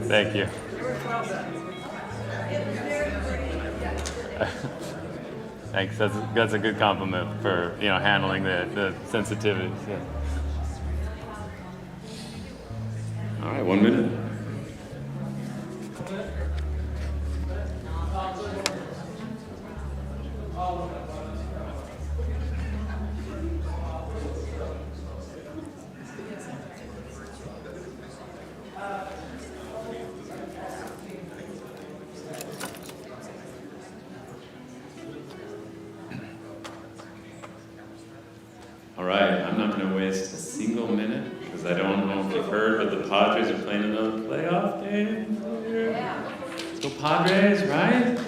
Thank you. Thanks. That's a good compliment for handling the sensitivities. Yeah. All right, 1 minute. All right, I'm not going to waste a single minute because I don't know if you've heard, but the Padres are playing another playoff game. Let's go Padres, right?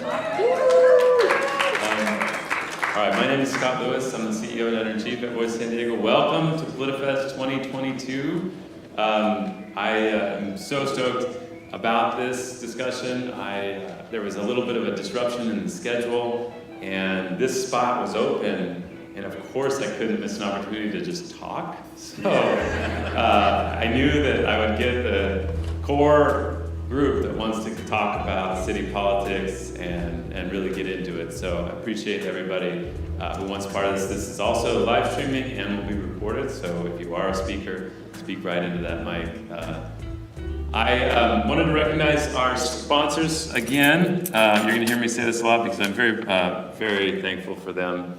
All right, my name is Scott Lewis. I'm the CEO and editor-in-chief at Voice San Diego. Welcome to Politifest 2022. I am so stoked about this discussion. There was a little bit of a disruption in the schedule, and this spot was open. And of course, I couldn't miss an opportunity to just talk. So I knew that I would get the core group that wants to talk about city politics and really get into it. So I appreciate everybody who wants part of this. This is also live streaming and will be recorded. So if you are a speaker, speak right into that mic. I wanted to recognize our sponsors again. You're going to hear me say this a lot because I'm very, very thankful for them.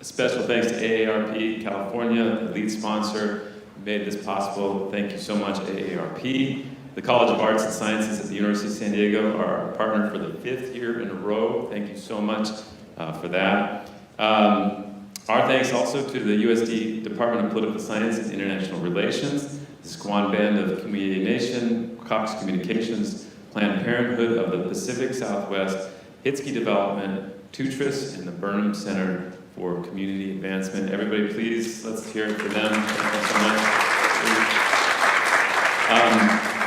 Special thanks to AARP California, the lead sponsor, who made this possible. Thank you so much, AARP. The College of Arts and Sciences at the University of San Diego are our partner for the 5th year in a row. Thank you so much for that. Our thanks also to the USD Department of Political Science and International Relations, the Squan Band of Community Nation, Cox Communications, Planned Parenthood of the Pacific Southwest, Hitsky Development, Tutris, and the Burnham Center for Community Advancement. Everybody, please, let's hear it for them. Thank you so much.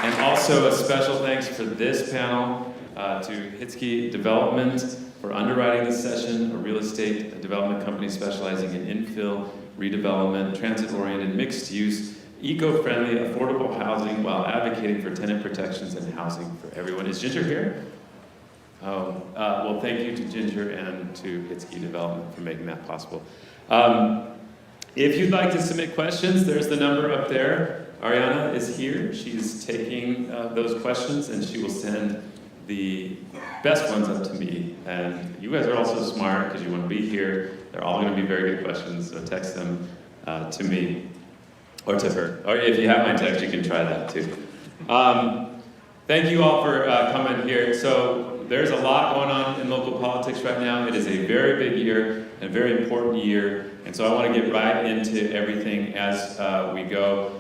And also a special thanks for this panel to Hitsky Development for underwriting this session, a real estate development company specializing in infill, redevelopment, transit-oriented, mixed-use, eco-friendly, affordable housing while advocating for tenant protections and housing for everyone. Is Ginger here? Oh, well, thank you to Ginger and to Hitsky Development for making that possible. If you'd like to submit questions, there's the number up there. Ariana is here. She's taking those questions, and she will send the best ones up to me. And you guys are also smart because you want to be here. They're all going to be very good questions, so text them to me or to her. Or if you have my text, you can try that too. Thank you all for coming here. So there's a lot going on in local politics right now. It is a very big year and a very important year. And so I want to get right into everything as we go.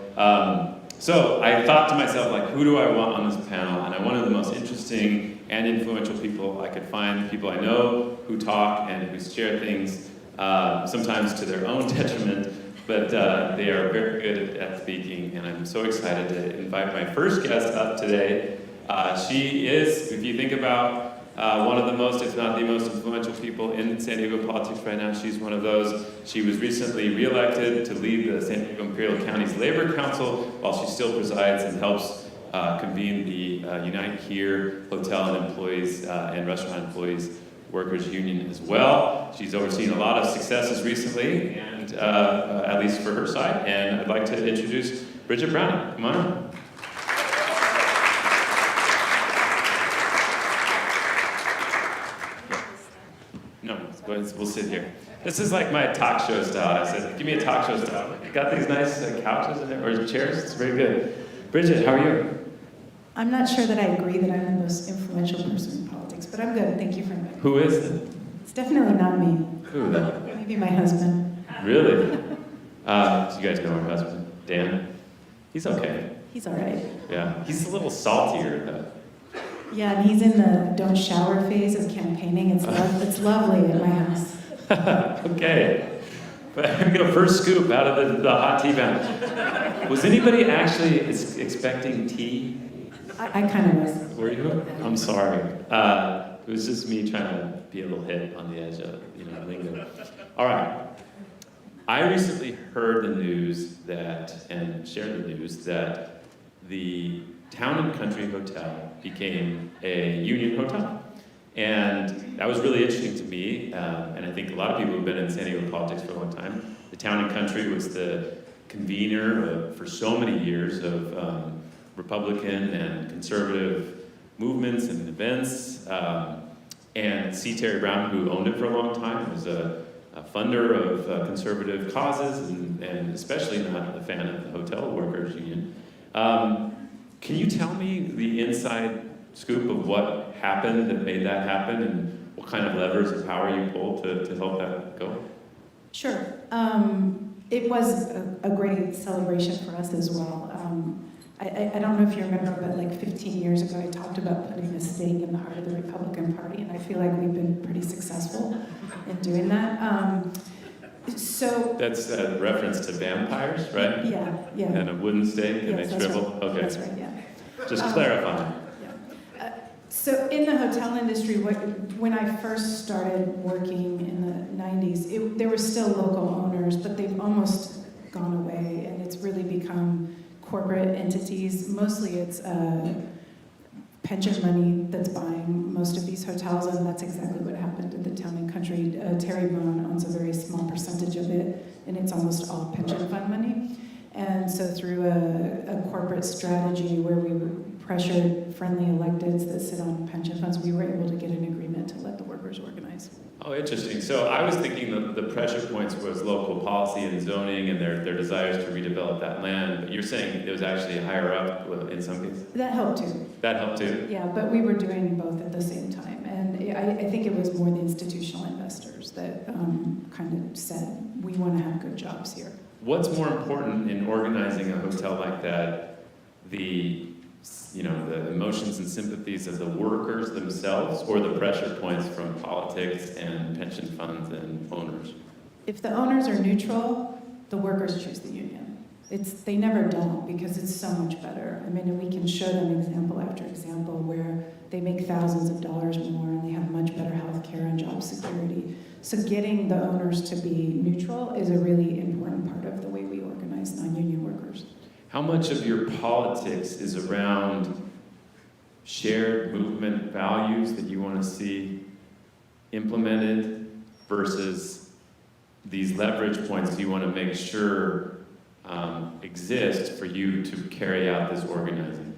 So I thought to myself, like, who do I want on this panel? And I wanted the most interesting and influential people I could find, people I know who talk and who share things, sometimes to their own detriment, but they are very good at speaking. And I'm so excited to invite my first guest up today. She is, if you think about one of the most, if not the most influential people in San Diego politics right now, she's one of those. She was recently re-elected to lead the San Diego Imperial-Counties Labor Council while she still presides and helps convene the Unite Here Hotel and Employees and Restaurant Employees Workers Union as well. She's overseen a lot of successes recently, and at least for her side. And I'd like to introduce Brigette Brown. Come on. No, go ahead, we'll sit here. This is like my talk show style. I said, give me a talk show style. I got these nice couches in there, or chairs. It's very good. Brigette, how are you? I'm not sure that I agree that I'm the most influential person in politics, but I'm good. Thank you for inviting me. Who is it? It's definitely not me. Who then? Maybe my husband. Really? So you guys know her husband, Dan? He's okay. He's all right. Yeah, he's a little saltier though. Yeah, and he's in the don't shower phase of campaigning. It's lovely at my house. Okay. But here we go, first scoop out of the hot tea fountain. Was anybody actually expecting tea? I kind of was. Were you? I'm sorry. It was just me trying to be a little hip on the edge of, lingo. All right. I recently heard the news and shared the news that the Town and Country Hotel became a union hotel. And that was really interesting to me, and I think a lot of people who've been in San Diego politics for a long time. The Town and Country was the convener for so many years of Republican and conservative movements and events. And C. Terry Brown, who owned it for a long time, was a funder of conservative causes and especially not a fan of the Hotel Workers Union. Can you tell me the inside scoop of what happened that made that happen and what kind of levers of power you pulled to help that go? Sure. It was a great celebration for us as well. I don't know if you remember, but like 15 years ago, I talked about putting a stake in the heart of the Republican Party, and I feel like we've been pretty successful in doing that. So that's a reference to vampires, right? Yeah. And a wooden stake, and yes, they shrivel? Right. Okay. That's right, yeah. Just clarifying. So in the hotel industry, when I first started working in the 90s, there were still local owners, but they've almost gone away, and it's really become corporate entities. Mostly it's pension money that's buying most of these hotels, and that's exactly what happened at the Town and Country. Terry Brown owns a very small percentage of it, and it's almost all pension fund money. And so through a corporate strategy where we pressured friendly electeds that sit on pension funds, we were able to get an agreement to let the workers organize. Oh, interesting. So I was thinking the pressure points was local policy and zoning and their desires to redevelop that land, but you're saying it was actually higher up in some cases? That helped too. That helped too? Yeah, but we were doing both at the same time. And I think it was more the institutional investors that kind of said, we want to have good jobs here. What's more important in organizing a hotel like that? The emotions and sympathies of the workers themselves, or the pressure points from politics and pension funds and owners? If the owners are neutral, the workers choose the union. They never don't, because it's so much better. I mean, and we can show them example after example where they make thousands of dollars more and they have much better health care and job security. So getting the owners to be neutral is a really important part of the way we organize non-union workers. How much of your politics is around shared movement values that you want to see implemented versus these leverage points you want to make sure exist for you to carry out this organizing?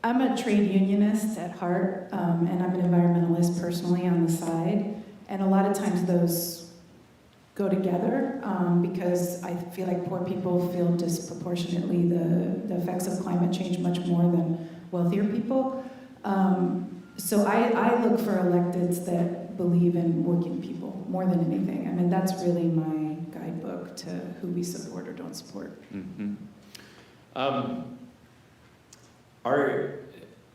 I'm a trade unionist at heart, and I'm an environmentalist personally on the side, and a lot of times those go together because I feel like poor people feel disproportionately the effects of climate change much more than wealthier people. So I look for electeds that believe in working people more than anything. I mean, that's really my guidebook to who we support or don't support. Mm-hmm.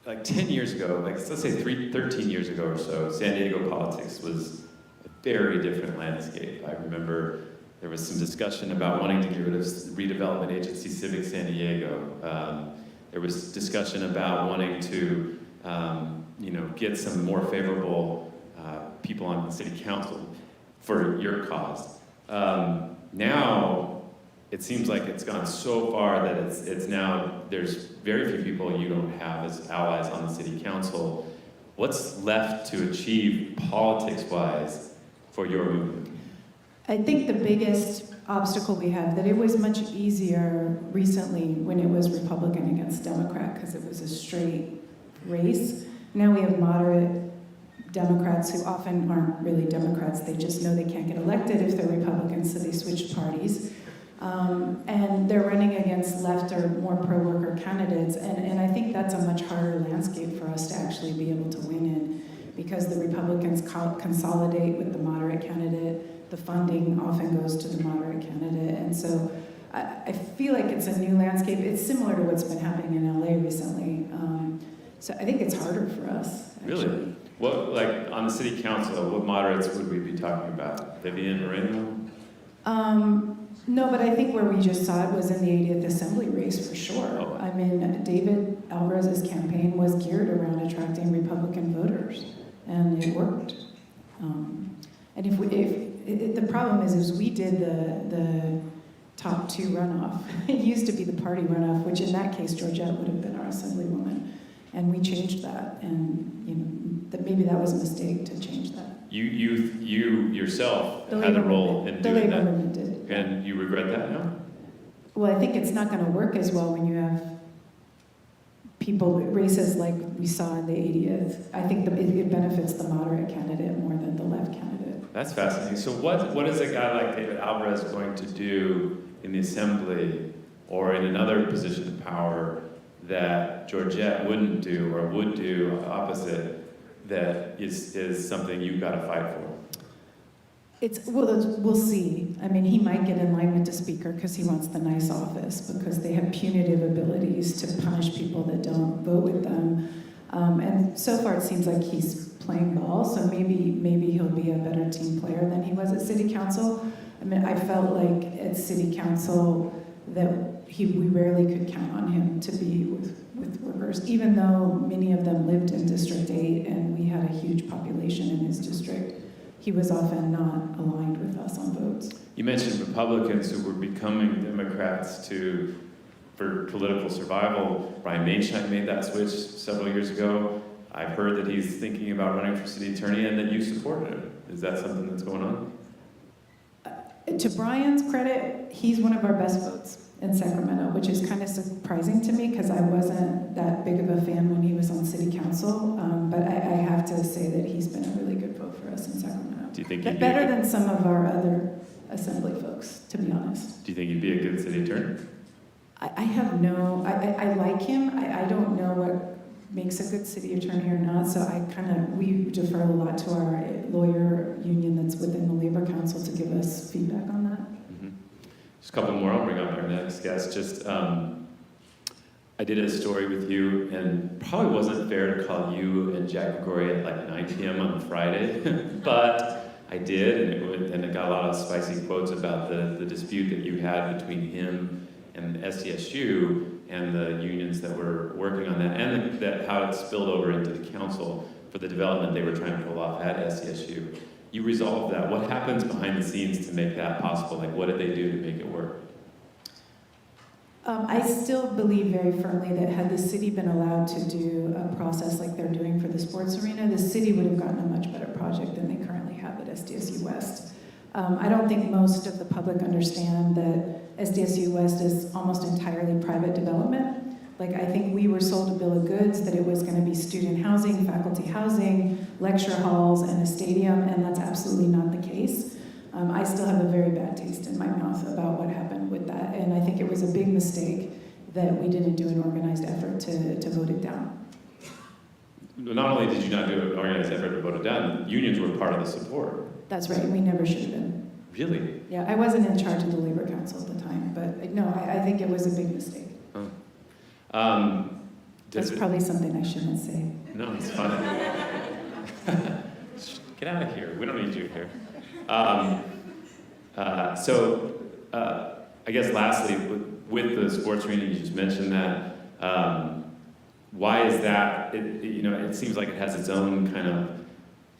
Like 10 years ago, like let's say 13 years ago or so, San Diego politics was a very different landscape. I remember there was some discussion about wanting to get rid of redevelopment agency Civic San Diego. There was discussion about wanting to, get some more favorable people on the city council for your cause. Now, it seems like it's gone so far that it's now, there's very few people you don't have as allies on the city council. What's left to achieve politics-wise for your movement? I think the biggest obstacle we have, that it was much easier recently when it was Republican against Democrat because it was a straight race. Now we have moderate Democrats who often aren't really Democrats. They just know they can't get elected if they're Republicans, so they switch parties. And they're running against left or more pro-worker candidates, and I think that's a much harder landscape for us to actually be able to win in, because the Republicans consolidate with the moderate candidate, the funding often goes to the moderate candidate, and so I feel like it's a new landscape. It's similar to what's been happening in LA recently, so I think it's harder for us, actually. Really? What, like on the city council, what moderates would we be talking about? Vivian Moreno? No, but I think where we just saw it was in the 80th Assembly race for sure. Oh. I mean, David Alvarez's campaign was geared around attracting Republican voters, and it worked. And the problem is we did the top 2 runoff. It used to be the party runoff, which in that case, Georgette would have been our assemblywoman. And we changed that, and maybe that was a mistake to change that. You yourself The had a labor role movement. in The doing labor that. movement did. And you regret that now? Well, I think it's not going to work as well when you have people, races like we saw in the 80th. I think it benefits the moderate candidate more than the left candidate. That's fascinating. So what is a guy like David Alvarez going to do in the assembly or in another position of power that Georgette wouldn't do or would do opposite that is something you've got to fight for? We'll see. I mean, he might get in line with the speaker because he wants the nice office, because they have punitive abilities to punish people that don't vote with them. And so far it seems like he's playing ball, so maybe he'll be a better team player than he was at City Council. I mean, I felt like at City Council that we rarely could count on him to be with workers, even though many of them lived in District 8 and we had a huge population in his district. He was often not aligned with us on votes. You mentioned Republicans who were becoming Democrats for political survival. Brian Mainshine made that switch several years ago. I've heard that he's thinking about running for city attorney and that you supported him. Is that something that's going on? To Brian's credit, he's one of our best votes in Sacramento, which is kind of surprising to me because I wasn't that big of a fan when he was on City Council. But I have to say that he's been a really good vote for us in Sacramento. Do you think better than some of our other assembly folks, to be honest? Do you think he'd be a good city attorney? I like him. I don't know what makes a good city attorney or not, so we defer a lot to our lawyer union that's within the Labor Council to give us feedback on that. Mm-hmm. Just a couple more, I'll bring up our next guest. I did a story with you, and probably wasn't fair to call you and Jack McGrory at like 9 p.m. on Friday, but I did, and it got a lot of spicy quotes about the dispute that you had between him and SDSU and the unions that were working on that, and how it spilled over into the council for the development they were trying to pull off at SDSU. You resolved that. What happens behind the scenes to make that possible? Like, what did they do to make it work? I still believe very firmly that had the city been allowed to do a process like they're doing for the sports arena, the city would have gotten a much better project than they currently have at SDSU West. I don't think most of the public understand that SDSU West is almost entirely private development. Like, I think we were sold a bill of goods that it was going to be student housing, faculty housing, lecture halls, and a stadium, and that's absolutely not the case. I still have a very bad taste in my mouth about what happened with that, and I think it was a big mistake that we didn't do an organized effort to vote it down. Not only did you not do an organized effort to vote it down, unions were part of the support. That's right, we never should have been. Really? Yeah, I wasn't in charge of the Labor Council at the time, but no, I think it was a big mistake. Oh. That's probably something I shouldn't say. No, it's fine. Get out of here. We don't need you here. I guess lastly, with the sports arena, you just mentioned that. Why is that? It seems like it has its own kind of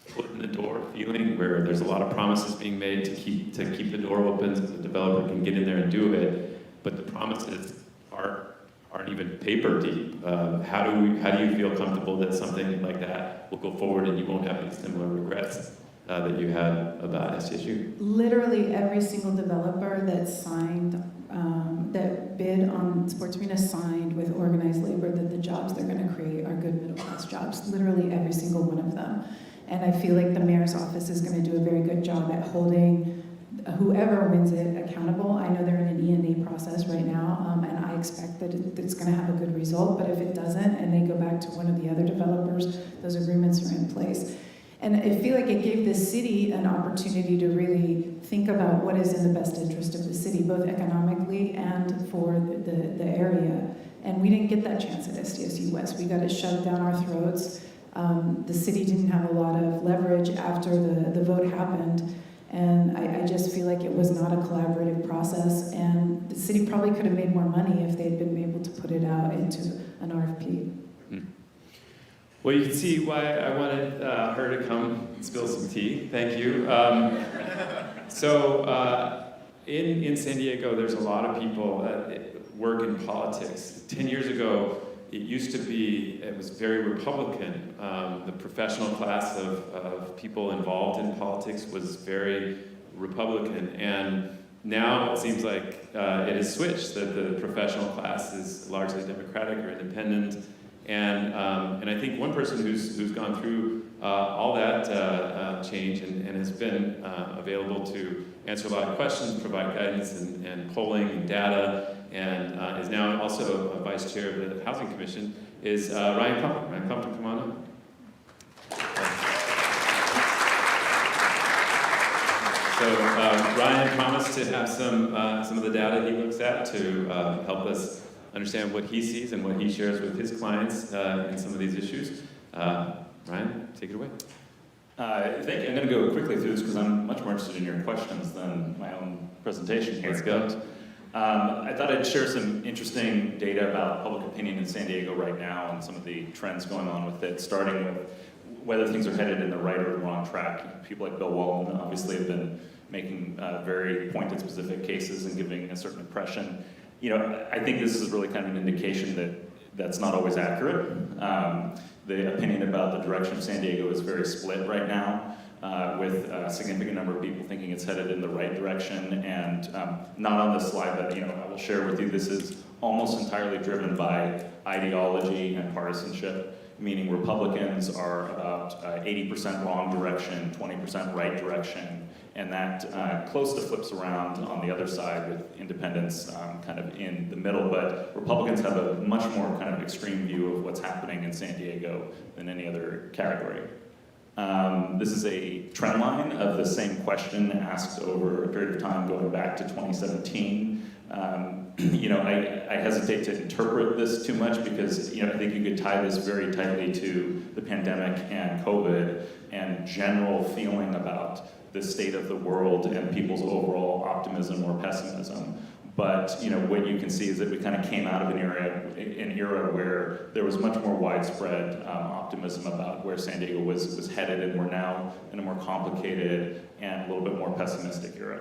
foot in the door feeling, where there's a lot of promises being made to keep the door open so the developer can get in there and do it, but the promises aren't even paper deep. How do you feel comfortable that something like that will go forward and you won't have any similar regrets that you had about SDSU? Literally every single developer that signed, that bid on sports arena signed with organized labor that the jobs they're going to create are good middle class jobs. Literally every single one of them. And I feel like the mayor's office is going to do a very good job at holding whoever wins it accountable. I know they're in an E&A process right now, and I expect that it's going to have a good result, but if it doesn't and they go back to one of the other developers, those agreements are in place. And I feel like it gave the city an opportunity to really think about what is in the best interest of the city, both economically and for the area. And we didn't get that chance at SDSU West. We got it shoved down our throats. The city didn't have a lot of leverage after the vote happened. And I just feel like it was not a collaborative process, and the city probably could have made more money if they'd been able to put it out into an RFP. Well, you can see why I wanted her to come and spill some tea. Thank you. in San Diego, there's a lot of people that work in politics. 10 years ago, it used to be, it was very Republican. The professional class of people involved in politics was very Republican. And now it seems like it has switched, that the professional class is largely Democratic or independent. And I think one person who's gone through all that change and has been available to answer a lot of questions, provide guidance and polling and data, and is now also a vice chair of the Housing Commission, is Ryan Clumpner. Ryan Clumpner, come on up. So Ryan promised to have some of the data he looks at to help us understand what he sees and what he shares with his clients in some of these issues. Ryan, take it away. Thank you. I'm going to go quickly through this because I'm much more interested in your questions than my own presentation here. Let's go. I thought I'd share some interesting data about public opinion in San Diego right now and some of the trends going on with it, starting with whether things are headed in the right or the wrong track. People like Bill Walton obviously have been making very pointed, specific cases and giving a certain impression. You know, I think this is really kind of an indication that that's not always accurate. The opinion about the direction of San Diego is very split right now, with a significant number of people thinking it's headed in the right direction. And not on this slide, but I will share with you, this is almost entirely driven by ideology and partisanship, meaning Republicans are about 80% wrong direction, 20% right direction, and that close to flips around on the other side with independents kind of in the middle. But Republicans have a much more kind of extreme view of what's happening in San Diego than any other category. This is a trend line of the same question asked over a period of time going back to 2017. I hesitate to interpret this too much because I think you could tie this very tightly to the pandemic and COVID and general feeling about the state of the world and people's overall optimism or pessimism. But what you can see is that we kind of came out of an era where there was much more widespread optimism about where San Diego was headed, and we're now in a more complicated and a little bit more pessimistic era.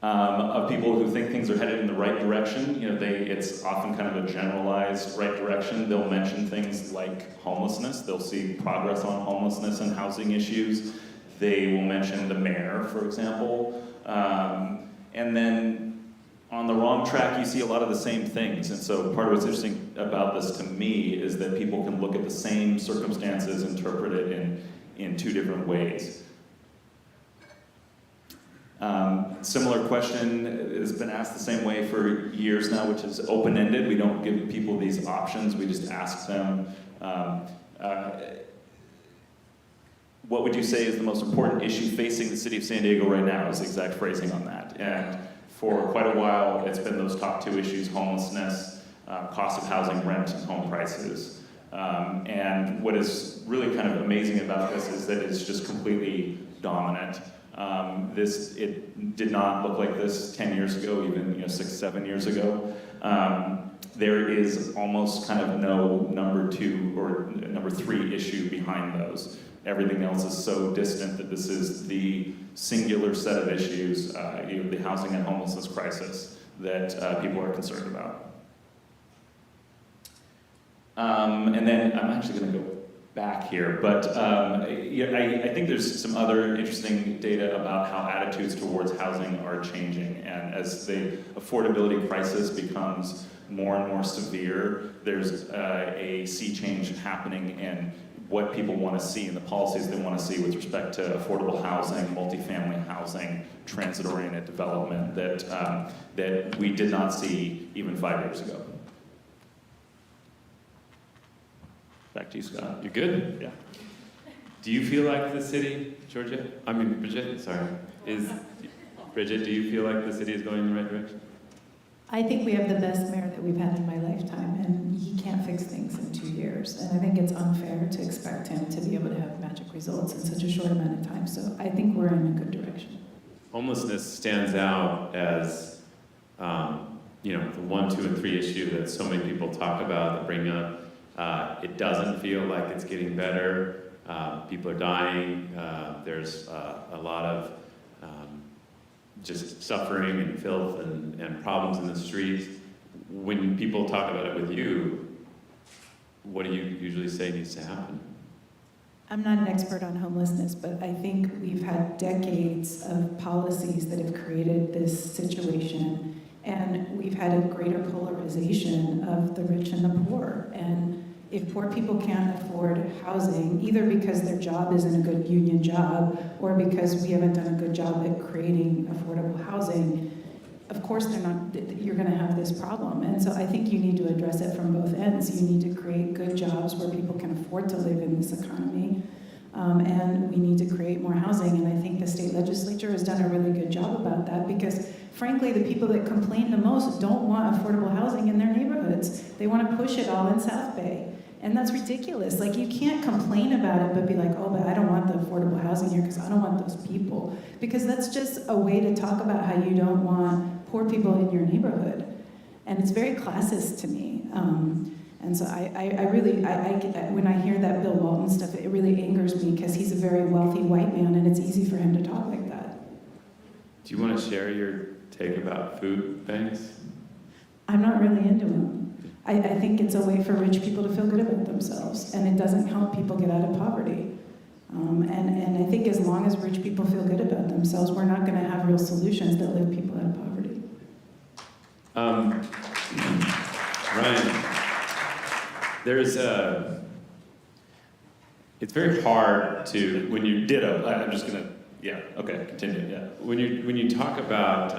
Of people who think things are headed in the right direction, it's often kind of a generalized right direction. They'll mention things like homelessness. They'll see progress on homelessness and housing issues. They will mention the mayor, for example. And then on the wrong track, you see a lot of the same things. And so part of what's interesting about this to me is that people can look at the same circumstances, interpret it in two different ways. Similar question has been asked the same way for years now, which is open-ended. We don't give people these options, we just ask them, what would you say is the most important issue facing the city of San Diego right now, is the exact phrasing on that. And for quite a while, it's been those top two issues: homelessness, cost of housing, rent, and home prices. And what is really kind of amazing about this is that it's just completely dominant. It did not look like this 10 years ago, even 6, 7 years ago. There is almost kind of no number 2 or number 3 issue behind those. Everything else is so distant that this is the singular set of issues, the housing and homelessness crisis, that people are concerned about. And then I'm actually going to go back here, but I think there's some other interesting data about how attitudes towards housing are changing, and as the affordability crisis becomes more and more severe, there's a sea change happening in what people want to see and the policies they want to see with respect to affordable housing, multifamily housing, transit-oriented development that we did not see even 5 years ago. Back to you, Scott. You good? Yeah. Do you feel like the city, Brigette, sorry, Brigette, do you feel like the city is going in the right direction? I think we have the best mayor that we've had in my lifetime, and he can't fix things in 2 years. And I think it's unfair to expect him to be able to have magic results in such a short amount of time. So I think we're in a good direction. Homelessness stands out as, the 1, 2, and 3 issue that so many people talk about, that bring up. It doesn't feel like it's getting better. People are dying. There's a lot of just suffering and filth and problems in the streets. When people talk about it with you, what do you usually say needs to happen? I'm not an expert on homelessness, but I think we've had decades of policies that have created this situation, and we've had a greater polarization of the rich and the poor. And if poor people can't afford housing, either because their job isn't a good union job or because we haven't done a good job at creating affordable housing, of course you're going to have this problem. And so I think you need to address it from both ends. You need to create good jobs where people can afford to live in this economy. And we need to create more housing. And I think the state legislature has done a really good job about that because, frankly, the people that complain the most don't want affordable housing in their neighborhoods. They want to push it all in South Bay. And that's ridiculous. Like, you can't complain about it but be like, oh, but I don't want the affordable housing here because I don't want those people. Because that's just a way to talk about how you don't want poor people in your neighborhood. And it's very classist to me. And so I really, when I hear that Bill Walton stuff, it really angers me because he's a very wealthy white man and it's easy for him to talk like that. Do you want to share your take about food banks? I'm not really into them. I think it's a way for rich people to feel good about themselves, and it doesn't help people get out of poverty. And I think as long as rich people feel good about themselves, we're not going to have real solutions that lift people out of poverty. Ryan, it's very hard to, when you Ditto. I'm just gonna. Yeah. Okay. Continue. Yeah. When you talk about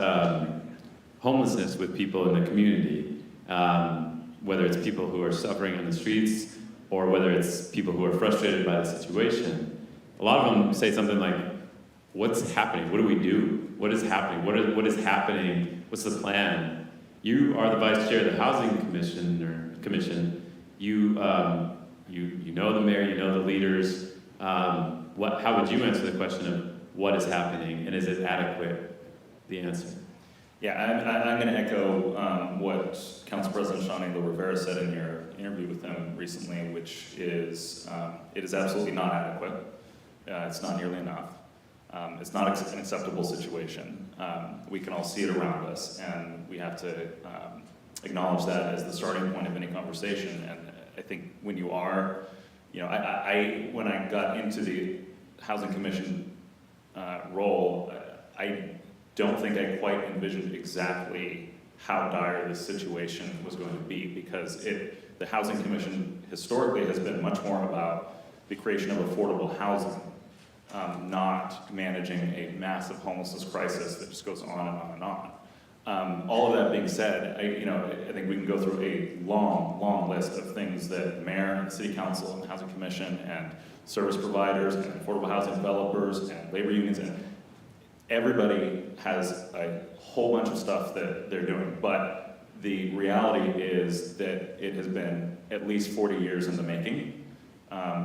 homelessness with people in the community, whether it's people who are suffering on the streets or whether it's people who are frustrated by the situation, a lot of them say something like, "What's happening? What do we do? What is happening? What is happening? What's the plan?" You are the vice chair of the housing commission. You know the mayor. You know the leaders. How would you answer the question of what is happening, and is it adequate? The answer. Yeah, I'm going to echo what Council President Sean Rivera said in your interview with him recently, which is it is absolutely not adequate. It's not nearly enough. It's not an acceptable situation. We can all see it around us, and we have to acknowledge that as the starting point of any conversation. And I think when you are, when I got into the Housing Commission role, I don't think I quite envisioned exactly how dire this situation was going to be, because the Housing Commission historically has been much more about the creation of affordable housing, not managing a massive homelessness crisis that just goes on and on and on. All of that being said, I think we can go through a long list of things that the mayor and the city council and the Housing Commission and service providers and affordable housing developers and labor unions and everybody has a whole bunch of stuff that they're doing, but the reality is that it has been at least 40 years in the making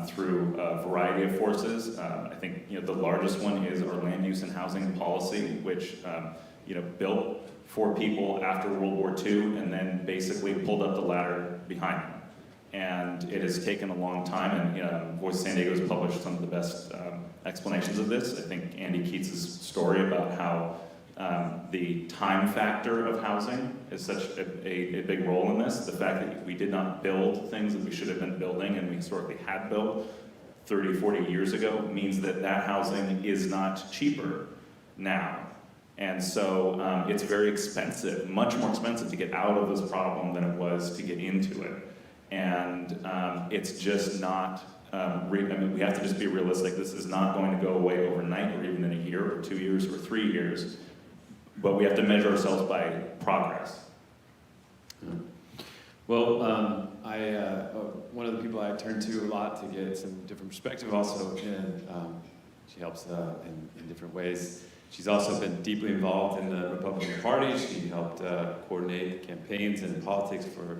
through a variety of forces. I think the largest one is our land use and housing policy, which built for people after World War II and then basically pulled up the ladder behind them. And it has taken a long time, and Voice of San Diego has published some of the best explanations of this. I think Andy Keats's story about how the time factor of housing is such a big role in this. The fact that we did not build things that we should have been building and we historically had built 30, 40 years ago means that housing is not cheaper now. And so it's very expensive, much more expensive to get out of this problem than it was to get into it. And it's just not, we have to just be realistic. This is not going to go away overnight or even in a year or 2 years or 3 years. But we have to measure ourselves by progress. Well, one of the people I turn to a lot to get some different perspective also, and she helps in different ways. She's also been deeply involved in the Republican Party. She helped coordinate campaigns and politics for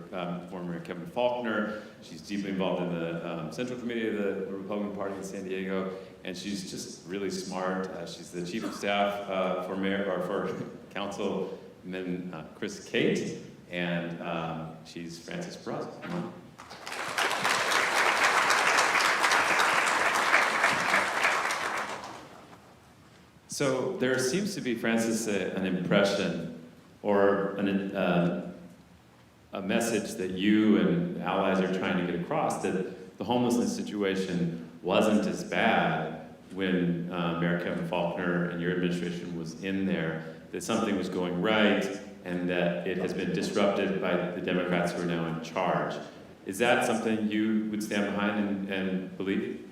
former Kevin Faulconer. She's deeply involved in the Central Committee of the Republican Party in San Diego, and she's just really smart. She's the chief of staff for Councilman Cate, and she's Frances Barraza. So there seems to be, Francis, an impression or a message that you and allies are trying to get across that the homelessness situation wasn't as bad when Mayor Kevin Faulkner and your administration was in there, that something was going right, and that it has been disrupted by the Democrats who are now in charge. Is that something you would stand behind and believe?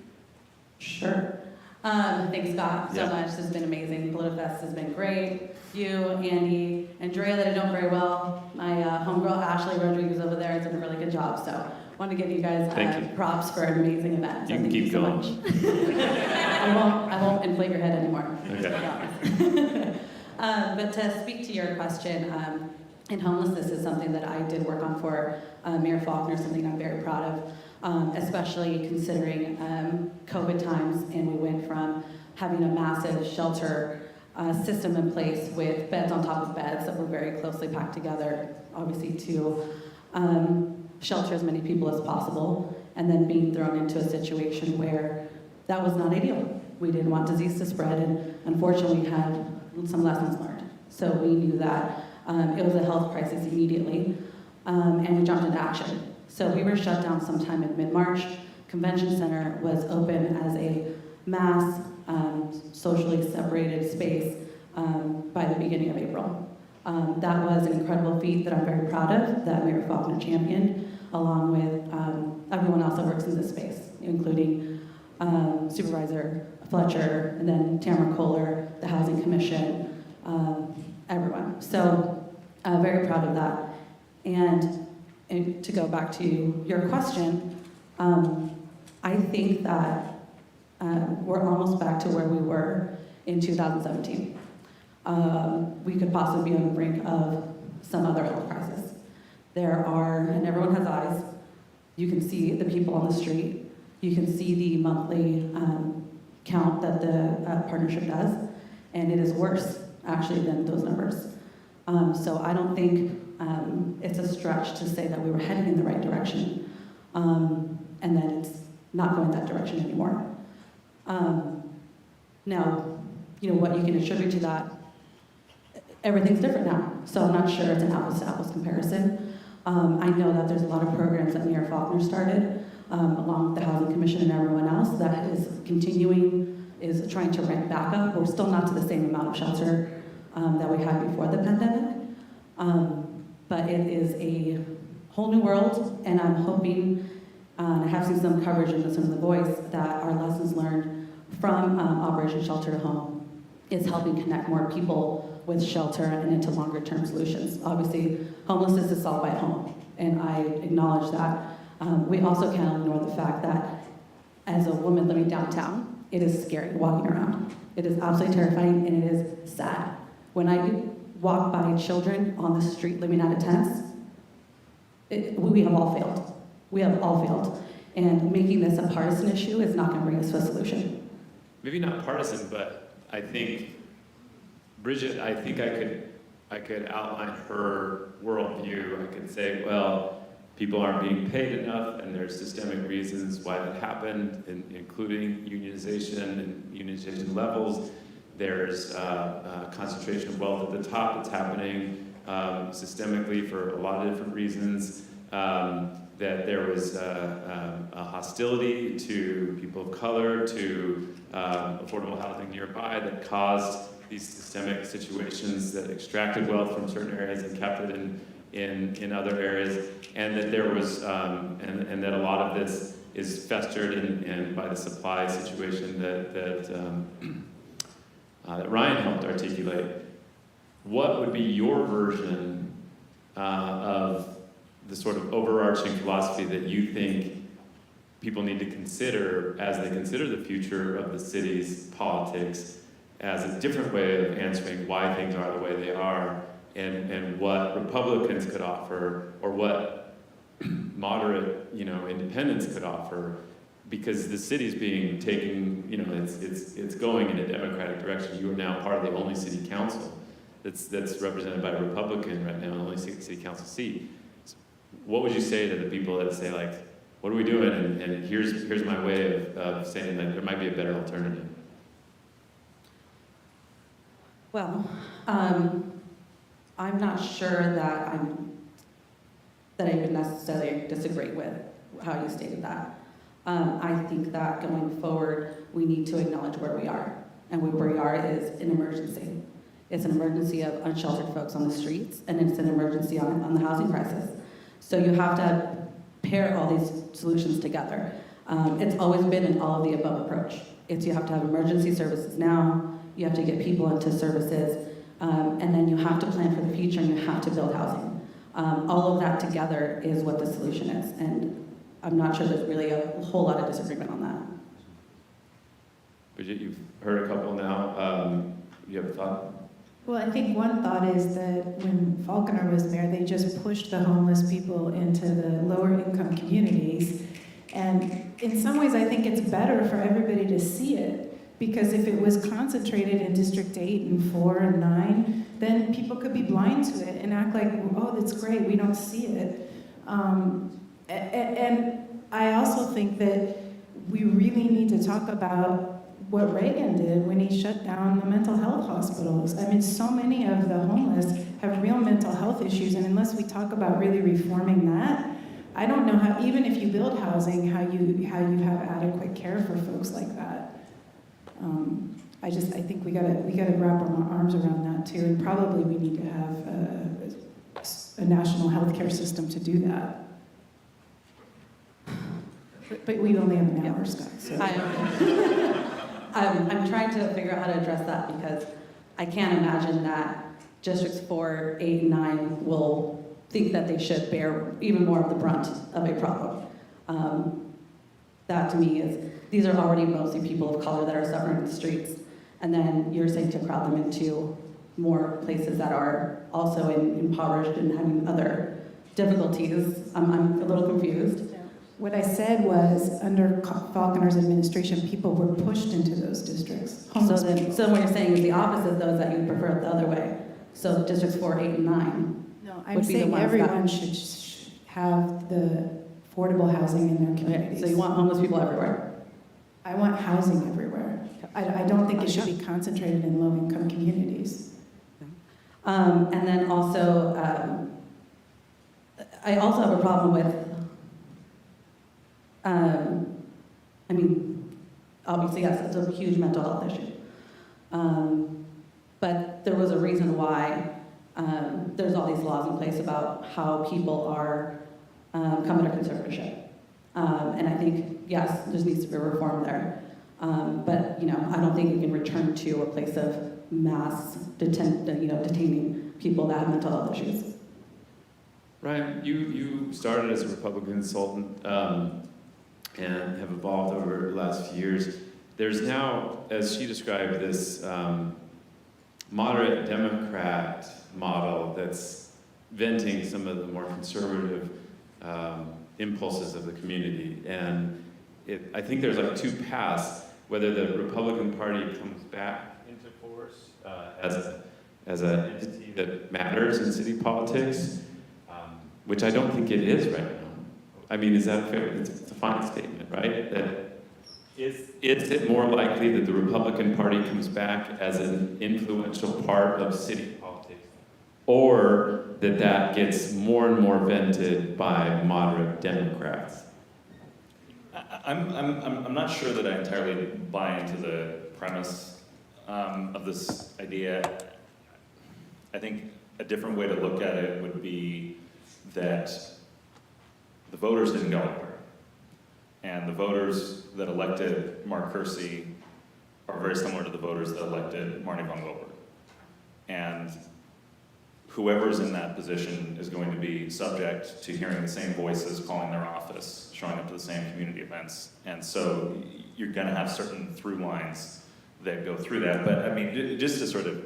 Sure. Thanks, Scott, so much. This has been amazing. Politifest has been great. You, Andy, and Drea that I know very well. My homegirl, Ashley Rodriguez over there, has done a really good job. So I want to give you guys props for an amazing event. You can keep going. I won't inflate your head anymore. Okay. But to speak to your question, and homelessness is something that I did work on for Mayor Faulkner, something I'm very proud of, especially considering COVID times, and we went from having a massive shelter system in place with beds on top of beds that were very closely packed together, obviously to shelter as many people as possible, and then being thrown into a situation where that was not ideal. We didn't want disease to spread, and unfortunately we had some lessons learned. So we knew that it was a health crisis immediately, and we jumped into action. So we were shut down sometime in mid-March. Convention Center was open as a mass, socially separated space by the beginning of April. That was an incredible feat that I'm very proud of, that Mayor Faulkner championed, along with everyone else that works in this space, including Supervisor Fletcher, and then Tamara Kohler, the Housing Commission, everyone. So very proud of that. And to go back to your question, I think that we're almost back to where we were in 2017. We could possibly be on the brink of some other health crisis. There are, and everyone has eyes, you can see the people on the street, you can see the monthly count that the partnership does, and it is worse, actually, than those numbers. So I don't think it's a stretch to say that we were heading in the right direction, and that it's not going that direction anymore. Now, you know, what you can attribute to that, everything's different now, so I'm not sure it's an apples-to-apples comparison. I know that there's a lot of programs that Mayor Faulkner started, along with the Housing Commission and everyone else, that is continuing, is trying to ramp back up. We're still not to the same amount of shelter that we had before the pandemic, but it is a whole new world, and I'm hoping, and I have seen some coverage in some of the Voice, that our lessons learned from Operation Shelter to Home is helping connect more people with shelter and into longer term solutions. Obviously, homelessness is solved by home, and I acknowledge that. We also can't ignore the fact that as a woman living downtown, it is scary walking around. It is absolutely terrifying, and it is sad. When I walk by children on the street living out of tents, we have all failed. We have all failed. And making this a partisan issue is not going to bring us to a solution. Maybe not partisan, but I think, Brigette, I think I could outline her worldview. I could say, well, people aren't being paid enough, and there's systemic reasons why that happened, including unionization and unionization levels. There's concentration of wealth at the top that's happening systemically for a lot of different reasons. That there was a hostility to people of color, to affordable housing nearby that caused these systemic situations that extracted wealth from certain areas and kept it in other areas, and that there was, and that a lot of this is festered in by the supply situation that Ryan helped articulate. What would be your version of the sort of overarching philosophy that you think people need to consider as they consider the future of the city's politics as a different way of answering why things are the way they are, and what Republicans could offer, or what moderate, independents could offer, because the city's being taken, it's going in a Democratic direction. You are now part of the only city council that's represented by a Republican right now, the only city council seat. What would you say to the people that say, like, what are we doing? And here's my way of saying that there might be a better alternative. Well, I'm not sure that I would necessarily disagree with how you stated that. I think that going forward, we need to acknowledge where we are. And where we are is an emergency. It's an emergency of unsheltered folks on the streets, and it's an emergency on the housing crisis. So you have to pair all these solutions together. It's always been an all of the above approach. You have to have emergency services now, you have to get people into services, and then you have to plan for the future and you have to build housing. All of that together is what the solution is, and I'm not sure there's really a whole lot of disagreement on that. Brigette, you've heard a couple now. You have a thought? Well, I think one thought is that when Falconer was there, they just pushed the homeless people into the lower income communities. And in some ways, I think it's better for everybody to see it, because if it was concentrated in District 8 and 4 and 9, then people could be blind to it and act like, oh, that's great, we don't see it. And I also think that we really need to talk about what Reagan did when he shut down the mental health hospitals. I mean, so many of the homeless have real mental health issues, and unless we talk about really reforming that, I don't know how, even if you build housing, how you have adequate care for folks like that. I think we gotta wrap our arms around that too, and probably we need to have a national healthcare system to do that. But we only have an hour, Scott. So. I'm trying to figure out how to address that, because I can't imagine that districts 4, 8, and 9 will think that they should bear even more of the brunt of a problem. That to me is, these are already mostly people of color that are suffering in the streets, and then you're saying to crowd them into more places that are also impoverished and having other difficulties. I'm a little confused. What I said was, under Falconer's administration, people were pushed into those districts. So what you're saying is the opposite, though, is that you prefer it the other way. So districts 4, 8, and 9. No, I'm saying everyone should have the affordable housing in their communities. So you want homeless people everywhere? I want housing everywhere. I don't think it should be concentrated in low-income communities. And then also, I also have a problem with, I mean, obviously, yes, it's a huge mental health issue. But there was a reason why there's all these laws in place about how people are come under conservatorship. And I think, yes, there needs to be a reform there. But, I don't think we can return to a place of mass detaining people that have mental health issues. Ryan, you started as a Republican consultant and have evolved over the last few years. There's now, as she described, this moderate Democrat model that's venting some of the more conservative impulses of the community. And I think there's like two paths, whether the Republican Party comes back into force as an entity that matters in city politics, which I don't think it is right now. I mean, is that fair? It's a fine statement, right? That is it more likely that the Republican Party comes back as an influential part of city politics, or that gets more and more vented by moderate Democrats? I'm not sure that I entirely buy into the premise of this idea. I think a different way to look at it would be that the voters didn't go anywhere. And the voters that elected Mark Kersey are very similar to the voters that elected Marnie von Wilber. And whoever's in that position is going to be subject to hearing the same voices calling their office, showing up to the same community events. And so you're gonna have certain through lines that go through that. But I mean, just to sort of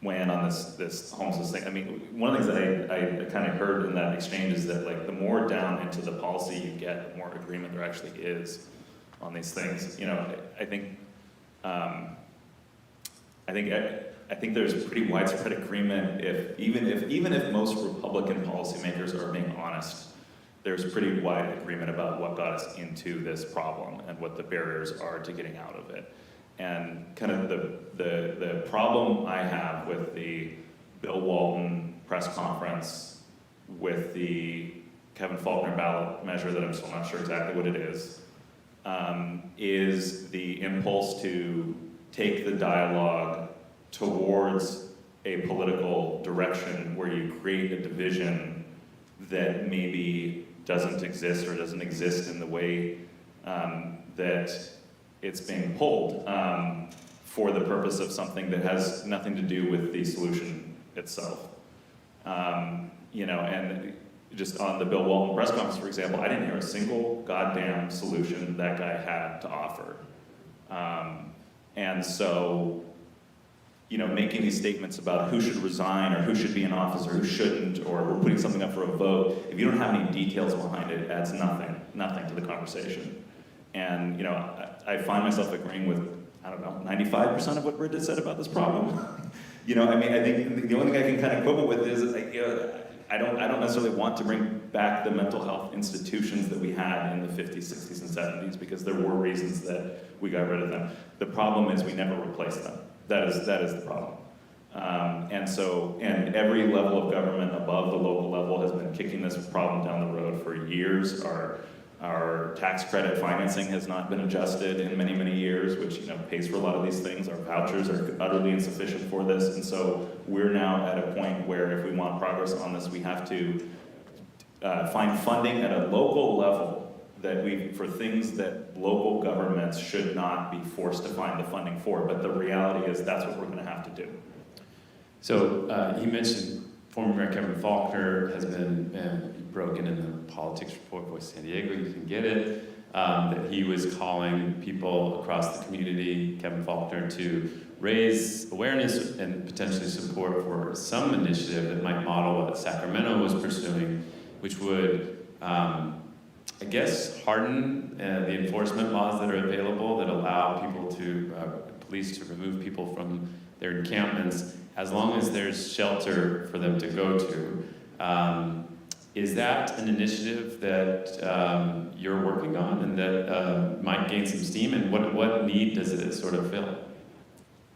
weigh in on this homelessness thing, I mean, one of the things that I kind of heard in that exchange is that like the more down into the policy you get, the more agreement there actually is on these things. I think there's pretty widespread agreement even if most Republican policymakers are being honest, there's pretty wide agreement about what got us into this problem and what the barriers are to getting out of it. And kind of the problem I have with the Bill Walton press conference, with the Kevin Faulkner ballot measure that I'm still not sure exactly what it is the impulse to take the dialogue towards a political direction where you create a division that maybe doesn't exist or doesn't exist in the way that it's being pulled for the purpose of something that has nothing to do with the solution itself. And just on the Bill Walton press conference, for example, I didn't hear a single goddamn solution that guy had to offer. And so, making these statements about who should resign or who should be in office or who shouldn't, or we're putting something up for a vote, if you don't have any details behind it, it adds nothing to the conversation. And, I find myself agreeing with, 95% of what Brigette said about this problem. I think the only thing I can kind of quibble with is, I don't necessarily want to bring back the mental health institutions that we had in the 50s, 60s, and 70s, because there were reasons that we got rid of them. The problem is we never replaced them. That is the problem. And every level of government above the local level has been kicking this problem down the road for years. Our tax credit financing has not been adjusted in many, many years, which pays for a lot of these things. Our vouchers are utterly insufficient for this, and so we're now at a point where if we want progress on this, we have to find funding at a local level for things that local governments should not be forced to find the funding for. But the reality is that's what we're going to have to do. So he mentioned former Mayor Kevin Faulkner has been broken in the politics report, Voice San Diego, you can get it, that he was calling people across the community, Kevin Faulkner, to raise awareness and potentially support for some initiative that might model what Sacramento was pursuing, which would, harden the enforcement laws that are available that allow police to remove people from their encampments as long as there's shelter for them to go to. Is that an initiative that you're working on and that might gain some steam? And what need does it sort of fill?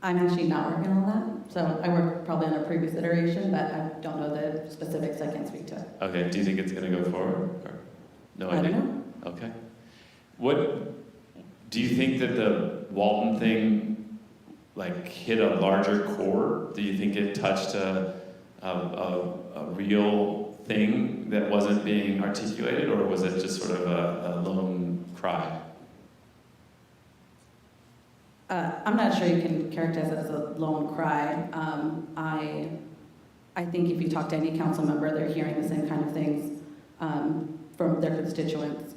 I'm actually not working on that. So I worked probably on a previous iteration, but I don't know the specifics. I can't speak to it. Okay, do you think it's going to go forward? Or no idea? I don't know. Okay. Do you think that the Walton thing hit a larger chord? Do you think it touched a real thing that wasn't being articulated, or was it just sort of a lone cry? I'm not sure you can characterize it as a lone cry. I think if you talk to any council member, they're hearing the same kind of things from their constituents.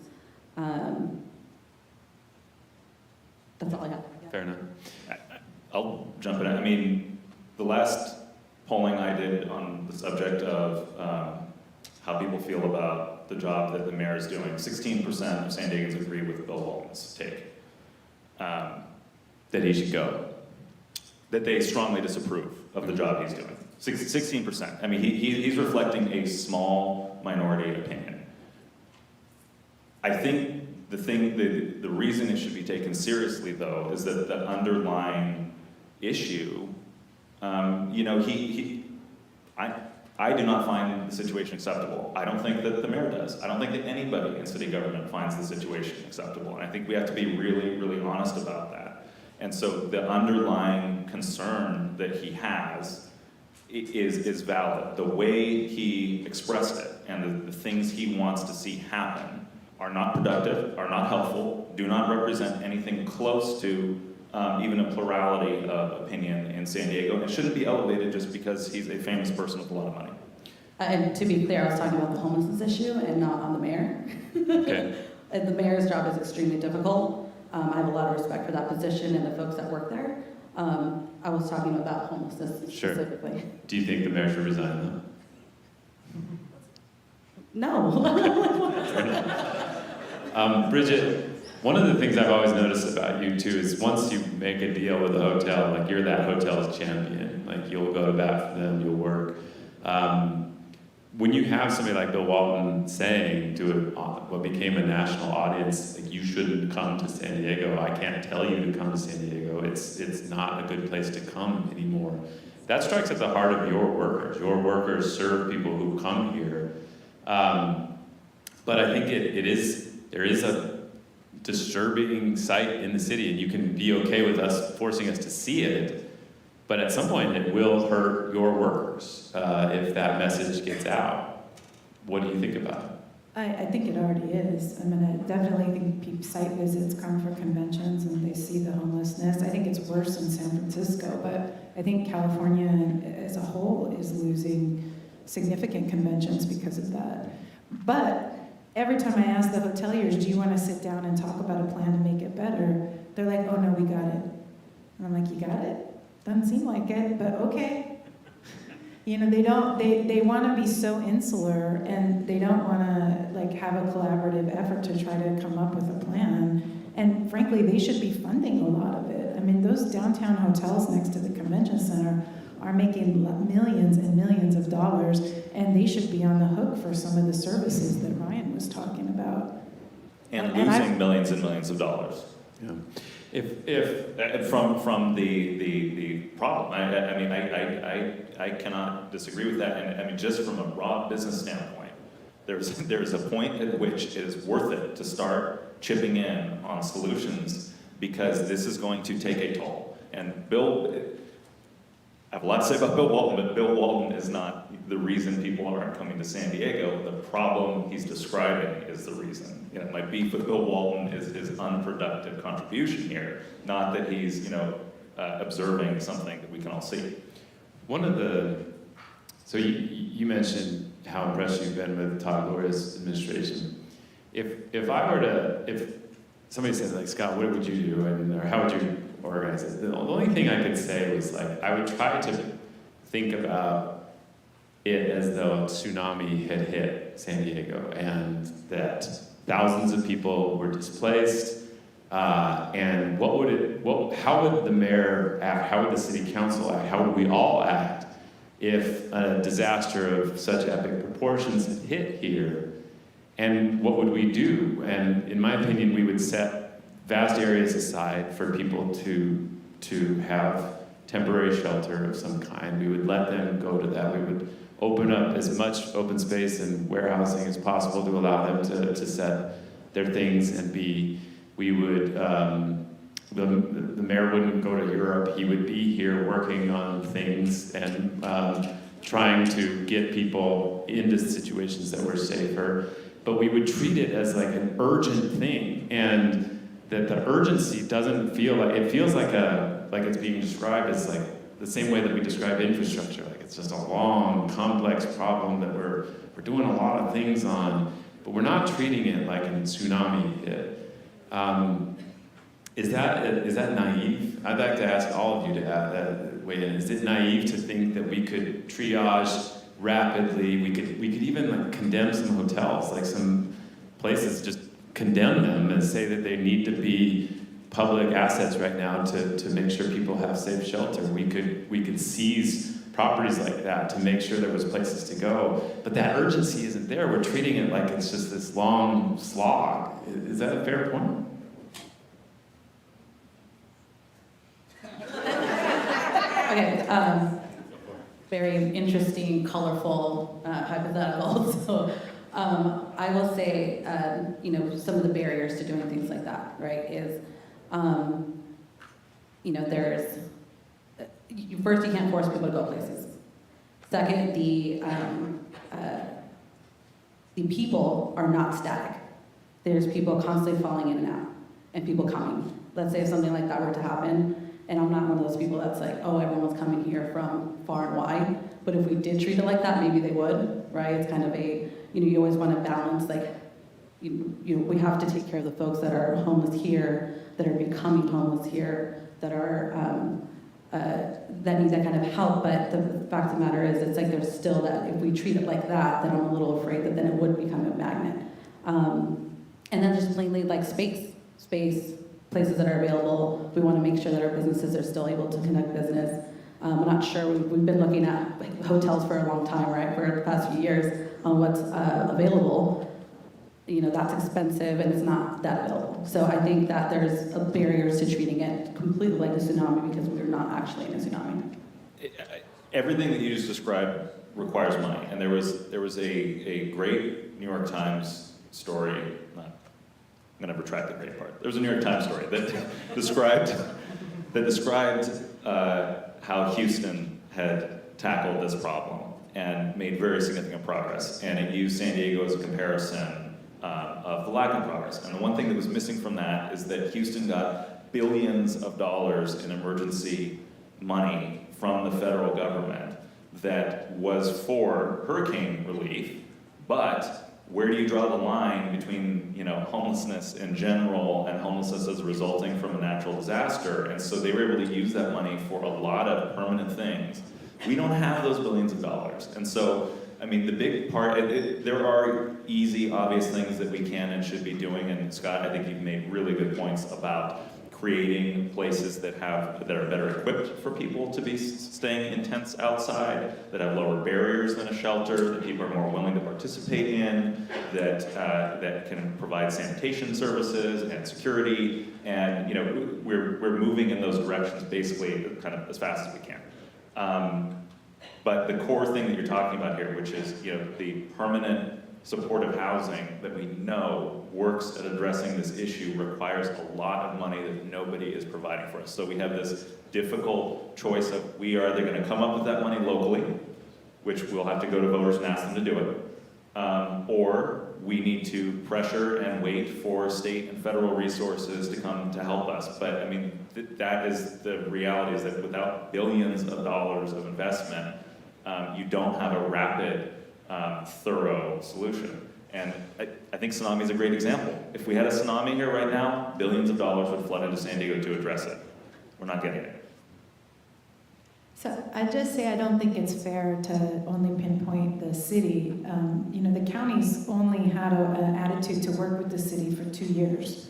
That's all I have. Fair enough. I'll jump in. I mean, the last polling I did on the subject of how people feel about the job that the mayor is doing, 16% of San Diegans agree with Bill Walton's take. That he should go. That they strongly disapprove of the job he's doing. 16%. I mean, he's reflecting a small minority opinion. I think the reason it should be taken seriously, though, is that the underlying issue, I do not find the situation acceptable. I don't think that the mayor does. I don't think that anybody in city government finds the situation acceptable. And I think we have to be really, really honest about that. And so the underlying concern that he has is valid. The way he expressed it and the things he wants to see happen are not productive, are not helpful, do not represent anything close to even a plurality of opinion in San Diego. And it shouldn't be elevated just because he's a famous person with a lot of money. And to be clear, I was talking about the homelessness issue and not on the mayor. Okay. The mayor's job is extremely difficult. I have a lot of respect for that position and the folks that work there. I was talking about homelessness specifically. Do you think the mayor should resign, No. Brigette, one of the things I've always noticed about you too is once you make a deal with a hotel, you're that hotel's champion. You'll go to bat for them, you'll work. when you have somebody like Bill Walton saying to what became a national audience, like, you shouldn't come to San Diego, I can't tell you to come to San Diego, it's not a good place to come anymore. That strikes at the heart of your workers. Your workers serve people who come here. But I think there is a disturbing sight in the city, and you can be okay with us forcing us to see it, but at some point it will hurt your workers if that message gets out. What do you think about it? I think it already is. I mean, I definitely think site visits come for conventions and they see the homelessness. I think it's worse in San Francisco, but I think California as a whole is losing significant conventions because of that. But every time I ask the hoteliers, do you want to sit down and talk about a plan to make it better? They're like, oh no, we got it. And I'm like, you got it? Doesn't seem like it, but okay. You know, they want to be so insular, and they don't want to like have a collaborative effort to try to come up with a plan. And frankly, they should be funding a lot of it. I mean, those downtown hotels next to the convention center are making millions and millions of dollars, and they should be on the hook for some of the services that Ryan was talking about. And losing millions and millions of dollars. Yeah. From the problem, I mean, I cannot disagree with that. And I mean, just from a raw business standpoint, there's a point at which it is worth it to start chipping in on solutions, because this is going to take a toll. And I have a lot to say about Bill Walton, but Bill Walton is not the reason people aren't coming to San Diego. The problem he's describing is the reason. You know, my beef with Bill Walton is his unproductive contribution here, not that he's, observing something that we can all see. So you mentioned how impressed you've been with Todd Gloria's administration. If somebody says, like, Scott, what would you do, or how would you organize it? The only thing I could say was, like, I would try to think about it as though a tsunami had hit San Diego, and that thousands of people were displaced. And how would the mayor act? How would the city council act? How would we all act if a disaster of such epic proportions had hit here? And what would we do? And in my opinion, we would set vast areas aside for people to have temporary shelter of some kind. We would let them go to that. We would open up as much open space and warehousing as possible to allow them to set their things and be. We would, the mayor wouldn't go to Europe. He would be here working on things and trying to get people into situations that were safer. But we would treat it as like an urgent thing, and that the urgency doesn't feel like, it feels like it's being described as like the same way that we describe infrastructure. Like it's just a long, complex problem that we're doing a lot of things on, but we're not treating it like a tsunami hit. Is that naive? I'd like to ask all of you to weigh in. Is it naive to think that we could triage rapidly? We could even like condemn some hotels, like some places, just condemn them and say that they need to be public assets right now to make sure people have safe shelter. We could seize properties like that to make sure there was places to go. But that urgency isn't there. We're treating it like it's just this long slog. Is that a fair point? Okay, very interesting, colorful hypothetical. So I will say, some of the barriers to doing things like that, right, is, there's, first, you can't force people to go places. Second, the people are not static. There's people constantly falling in and out, and people coming. Let's say if something like that were to happen, and I'm not one of those people that's like, oh, everyone's coming here from far and wide, but if we did treat it like that, maybe they would, right? It's kind of a, you always want to balance, like, we have to take care of the folks that are homeless here, that are becoming homeless here, that are, that need that kind of help, but the fact of the matter is, it's like there's still that, if we treat it like that, then I'm a little afraid that then it would become a magnet. And then just plainly like space, places that are available. We want to make sure that our businesses are still able to conduct business. I'm not sure, we've been looking at like, hotels for a long time, right, for the past few years on what's available. You know, that's expensive and it's not that available. So I think that there's barriers to treating it completely like a tsunami because we're not actually in a tsunami. Everything that you just described requires money, and there was a great New York Times story. I'm going to retract the great part. There was a New York Times story that described how Houston had tackled this problem and made very significant progress, and it used San Diego as a comparison of the lack of progress. And the one thing that was missing from that is that Houston got billions of dollars in emergency money from the federal government that was for hurricane relief, but where do you draw the line between, you know, homelessness in general and homelessness as resulting from a natural disaster? And so they were able to use that money for a lot of permanent things. We don't have those billions of dollars. And so, I mean, the big part, there are easy, obvious things that we can and should be doing. And Scott, I think you've made really good points about creating places that are better equipped for people to be staying in tents outside, that have lower barriers than a shelter, that people are more willing to participate in, that can provide sanitation services and security, and you know we're moving in those directions basically kind of as fast as we can. But the core thing that you're talking about here, which is the permanent supportive housing that we know works at addressing this issue, requires a lot of money that nobody is providing for us. So we have this difficult choice of we are either going to come up with that money locally, which we'll have to go to voters and ask them to do it, or we need to pressure and wait for state and federal resources to come to help us. But I mean, that is the reality, is that without billions of dollars of investment, you don't have a rapid, thorough solution. And I think tsunami is a great example. If we had a tsunami here right now, billions of dollars would flood into San Diego to address it. We're not getting it. So I just say I don't think it's fair to only pinpoint the city. The counties only had an attitude to work with the city for 2 years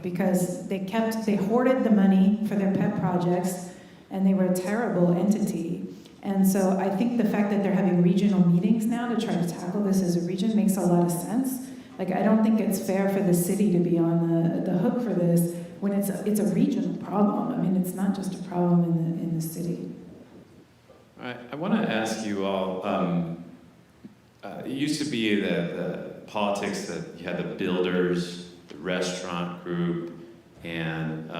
because they hoarded the money for their pet projects, and they were a terrible entity. And so I think the fact that they're having regional meetings now to try to tackle this as a region makes a lot of sense. Like, I don't think it's fair for the city to be on the hook for this when it's a regional problem. I mean, it's not just a problem in the city. All right, I want to ask you all, it used to be the politics that you had the builders, the restaurant group, and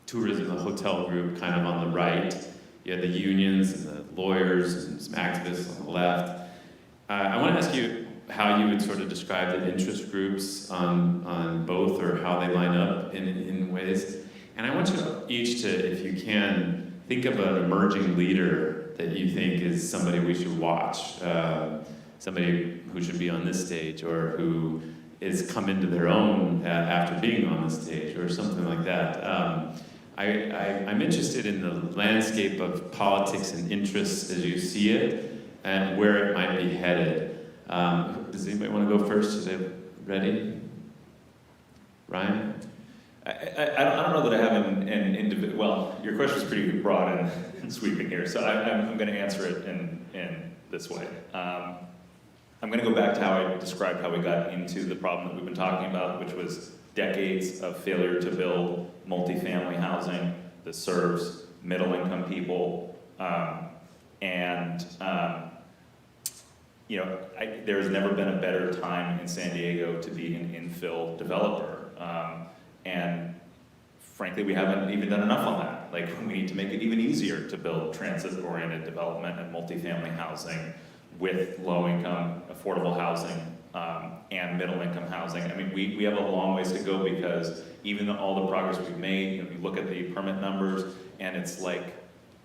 tourism, the hotel group kind of on the right. You had the unions and the lawyers and some activists on the left. I want to ask you how you would sort of describe the interest groups on both, or how they line up in ways. And I want you each to, if you can, think of an emerging leader that you think is somebody we should watch, somebody who should be on this stage, or who is come into their own after being on the stage, or something like that. I'm interested in the landscape of politics and interests as you see it, and where it might be headed. Does anybody want to go first? Is it ready? Ryan? I don't know that I have an individual. Well, your question is pretty broad and sweeping here, so I'm going to answer it in this way. I'm going to go back to how I described how we got into the problem that we've been talking about, which was decades of failure to build multifamily housing that serves middle-income people, there's never been a better time in San Diego to be an infill developer, and frankly, we haven't even done enough on that. Like, we need to make it even easier to build transit-oriented development and multifamily housing with low-income, affordable housing, and middle-income housing. I mean, we have a long ways to go, because even all the progress we've made, you look at the permit numbers, and it's like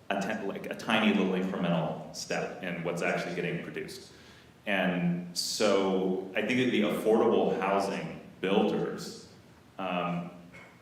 a tiny little incremental step in what's actually getting produced. And so I think that the affordable housing builders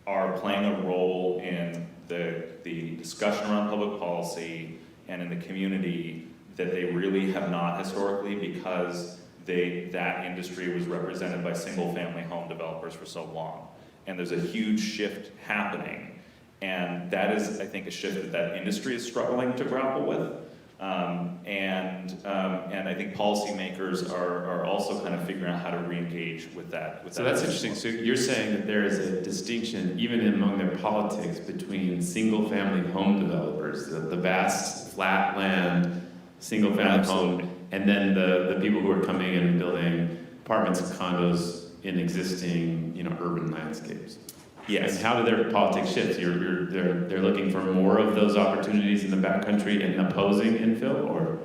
are playing a role in the discussion around public policy and in the community that they really have not historically, because that industry was represented by single-family home developers for so long. And there's a huge shift happening, And that is, I think, a shift that industry is struggling to grapple with. And I think policymakers are also kind of figuring out how to re-engage with that. So that's interesting. So you're saying that there is a distinction, even among their politics, between single-family home developers, the vast flat land, single-family home, and then the people who are coming in and building apartments and condos in existing, urban landscapes. Yes. And how do their politics shift? They're looking for more of those opportunities in the backcountry and opposing infill, or?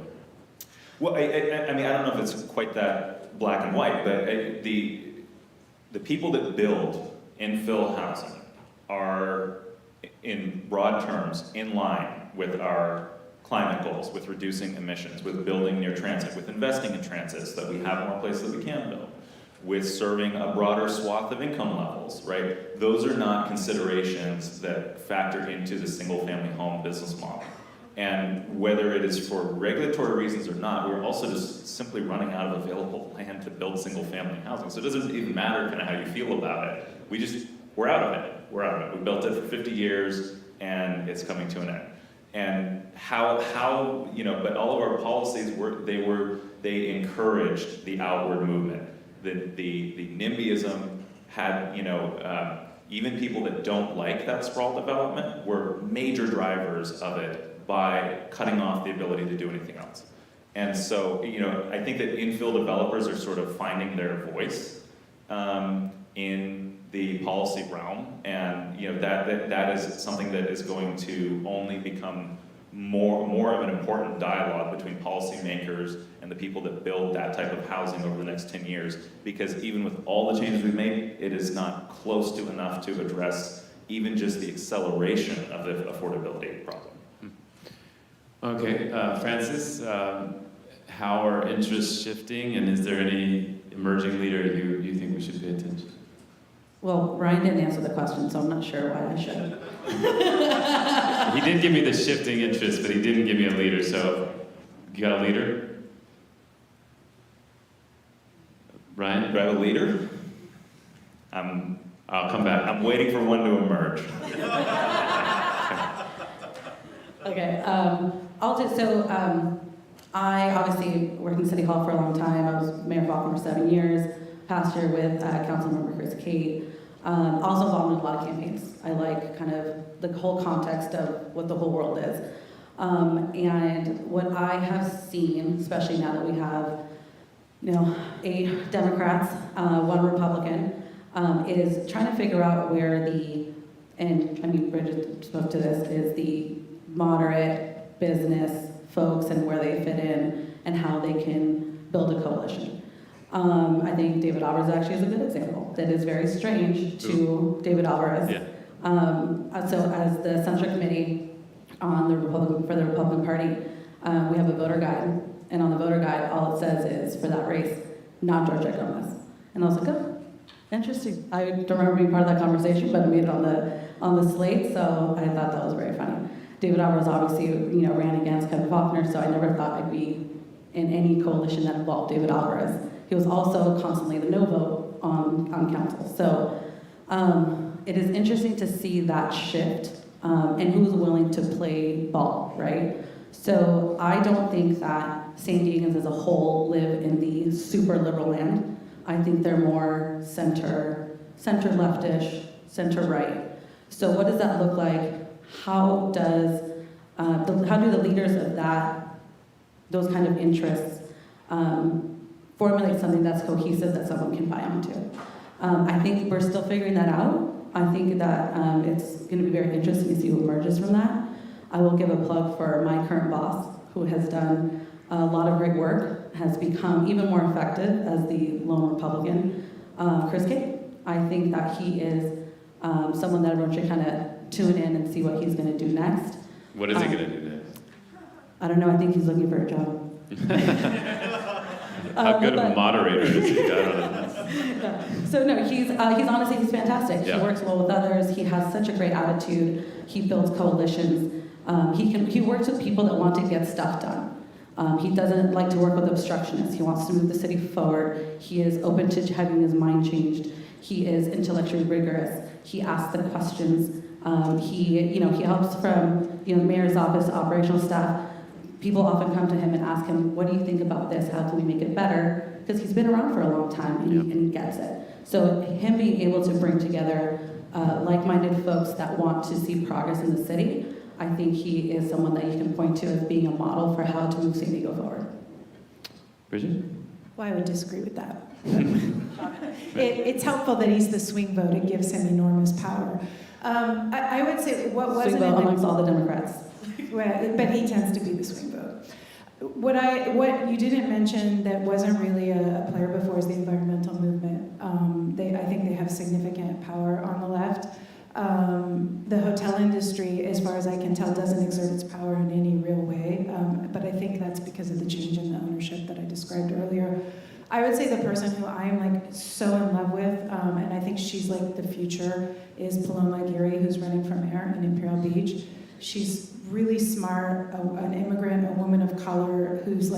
Well, I mean, I don't know if it's quite that black and white, but the people that build infill housing are, in broad terms, in line with our climate goals, with reducing emissions, with building near transit, with investing in transit so that we have more places that we can build, with serving a broader swath of income levels, right? Those are not considerations that factor into the single-family home business model. And whether it is for regulatory reasons or not, we're also just simply running out of available land to build single-family housing. So it doesn't even matter kind of how you feel about it. We're out of it. We're out of it. We built it for 50 years, and it's coming to an end. And how but all of our policies they encouraged the outward movement. The NIMBYism had, even people that don't like that sprawl development were major drivers of it by cutting off the ability to do anything else. And so, I think that infill developers are sort of finding their voice in the policy realm, and that is something that is going to only become more of an important dialogue between policymakers and the people that build that type of housing over the next 10 years, because even with all the changes we've made, it is not close to enough to address even just the acceleration of the affordability problem. Okay, Francis, how are interests shifting, and is there any emerging leader you think we should pay attention to? Well, Ryan didn't answer the question, so I'm not sure why I should. He did give me the shifting interest, but he didn't give me a leader, so you got a leader? Ryan? Do I have a leader? I'll come back. I'm waiting for one to emerge. Okay, I obviously worked in City Hall for a long time. I was Mayor Faulkner for 7 years, past year with Councilmember Cate. Also involved in a lot of campaigns. I like kind of the whole context of what the whole world is. And what I have seen, especially now that we have, 8 Democrats, 1 Republican, is trying to figure out where Brigette spoke to this, is the moderate business folks and where they fit in and how they can build a coalition. I think David Alvarez actually is a good example. That is very strange to David Alvarez. Yeah. So as the Central Committee on the Republican Party, we have a voter guide, and on the voter guide, all it says is, for that race, not Georgia Gomez. And I was like, oh, interesting. I don't remember being part of that conversation, but it made it on the slate, so I thought that was very funny. David Alvarez obviously, ran against Kevin Faulkner, so I never thought I'd be in any coalition that involved David Alvarez. He was also constantly the no vote on council. So it is interesting to see that shift and who's willing to play ball, right? So I don't think that San Diegans as a whole live in the super liberal land. I think they're more center leftish, center right. So what does that look like? How do the leaders of those kind of interests formulate something that's cohesive that someone can buy onto? I think we're still figuring that out. I think that it's going to be very interesting to see who emerges from that. I will give a plug for my current boss, who has done a lot of great work, has become even more effective as the lone Republican, Cate. I think that he is someone that everyone should kind of tune in and see what he's going to do next. What is he going to do next? I don't know. I think he's looking for a job. How good of a moderator is he? I don't know. So no, he's honestly, he's fantastic. Yeah. He works well with others. He has such a great attitude. He builds coalitions. He works with people that want to get stuff done. He doesn't like to work with obstructionists. He wants to move the city forward. He is open to having his mind changed. He is intellectually rigorous. He asks the questions He helps from, the mayor's office, operational staff. People often come to him and ask him, what do you think about this? How can we make it better? Because he's been around for a long time and he gets it. So him being able to bring together like-minded folks that want to see progress in the city, I think he is someone that you can point to as being a model for how to move San Diego forward. Bridget? Well, I would disagree with that. It's helpful that he's the swing vote. It gives him enormous power. I would say what wasn't Swing vote amongst all the Democrats. Well, but he tends to be the swing vote. What you didn't mention that wasn't really a player before is the environmental movement. I think they have significant power on the left. The hotel industry, as far as I can tell, doesn't exert its power in any real way, but I think that's because of the change in the ownership that I described earlier. I would say the person who I am so in love with, and I think she's the future, is Paloma Aguirre, who's running for mayor in Imperial Beach. She's really smart, an immigrant, a woman of color, who's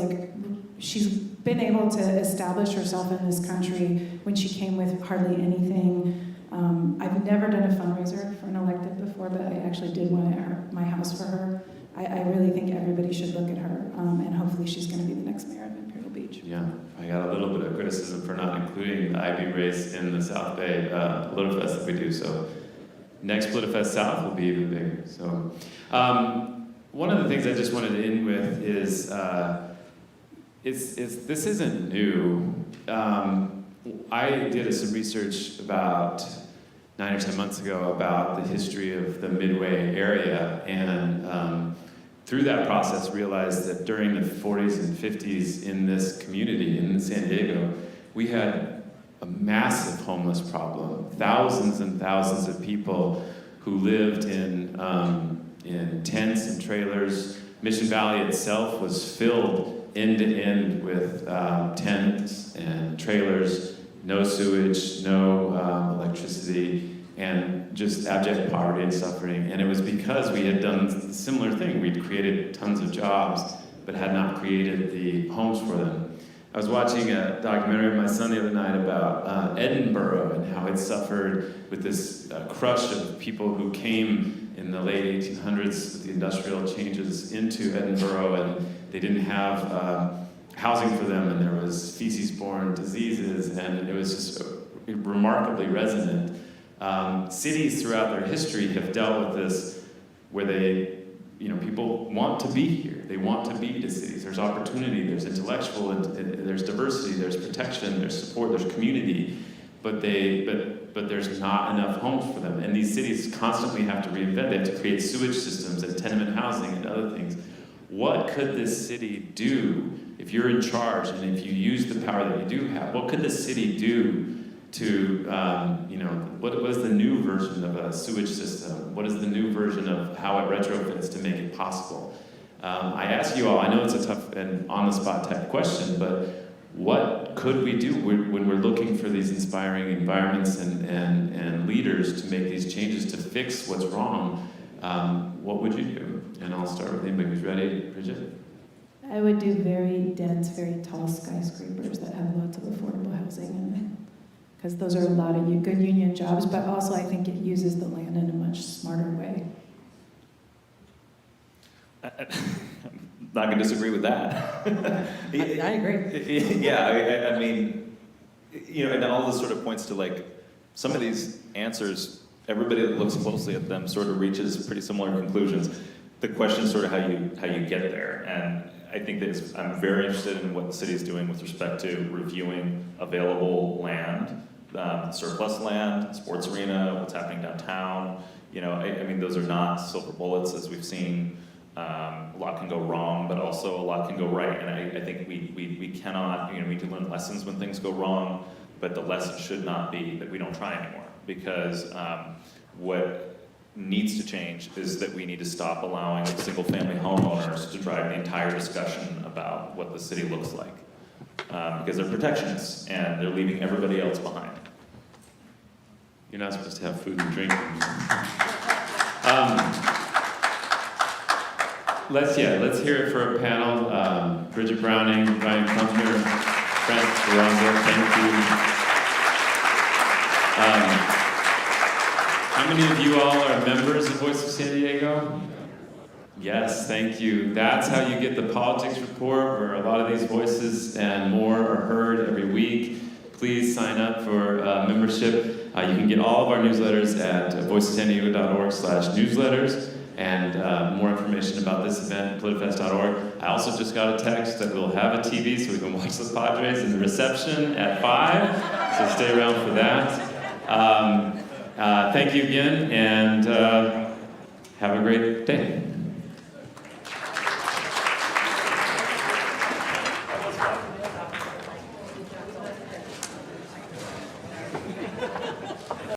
she's been able to establish herself in this country when she came with hardly anything. I've never done a fundraiser for an elected before, but I actually did one at my house for her. I really think everybody should look at her, and hopefully she's going to be the next mayor of Imperial Beach. Yeah, I got a little bit of criticism for not including the IB race in the South Bay Politifest that we do, so next Politifest South will be even bigger. So one of the things I just wanted to end with is this isn't new. I did some research about 9 or 10 months ago about the history of the Midway area, and through that process realized that during the 40s and 50s in this community, in San Diego, we had a massive homeless problem. Thousands and thousands of people who lived in tents and trailers. Mission Valley itself was filled end to end with tents and trailers, no sewage, no electricity, and just abject poverty and suffering. And it was because we had done a similar thing. We'd created tons of jobs, but had not created the homes for them. I was watching a documentary with my son the other night about Edinburgh and how it suffered with this crush of people who came in the late 1800s with the industrial changes into Edinburgh, and they didn't have housing for them, and there was feces-borne diseases, and it was just remarkably resonant. Cities throughout their history have dealt with this, where people want to be here. They want to be to cities. There's opportunity, there's intellectual, there's diversity, there's protection, there's support, there's community, but there's not enough homes for them. And these cities constantly have to reinvent. They have to create sewage systems and tenement housing and other things. What could this city do if you're in charge and if you use the power that you do have? What could this city do to, what is the new version of a sewage system? What is the new version of how it retrofits to make it possible? I ask you all, I know it's a tough and on-the-spot type question, but what could we do when we're looking for these inspiring environments and leaders to make these changes to fix what's wrong? What would you do? And I'll start with anybody who's ready. Brigette? I would do very dense, very tall skyscrapers that have lots of affordable housing in them. Because those are a lot of good union jobs, but also I think it uses the land in a much smarter way. I'm not going to disagree with that. I agree. Yeah, I mean, and all this sort of points to some of these answers, everybody that looks closely at them sort of reaches pretty similar conclusions. The question is sort of how you get there, and I think that I'm very interested in what the city is doing with respect to reviewing available land, surplus land, sports arena, what's happening downtown. I mean, those are not silver bullets, as we've seen. A lot can go wrong, but also a lot can go right. And I think we cannot, we can learn lessons when things go wrong, but the lesson should not be that we don't try anymore. Because what needs to change is that we need to stop allowing single-family homeowners to drive the entire discussion about what the city looks like. Because they're protectionists, and they're leaving everybody else behind. You're not supposed to have food and drink. Let's hear it for a panel. Bridget Browning, Ryan Clumpner, Frank Barraza, thank you. How many of you all are members of Voice of San Diego? Yes, thank you. That's how you get the politics report, where a lot of these voices and more are heard every week. Please sign up for membership. You can get all of our newsletters at voiceofsandiego.org/newsletters, and more information about this event at politifest.org. I also just got a text that we'll have a TV so we can watch the Padres in the reception at 5, so stay around for that. Thank you again, and have a great day.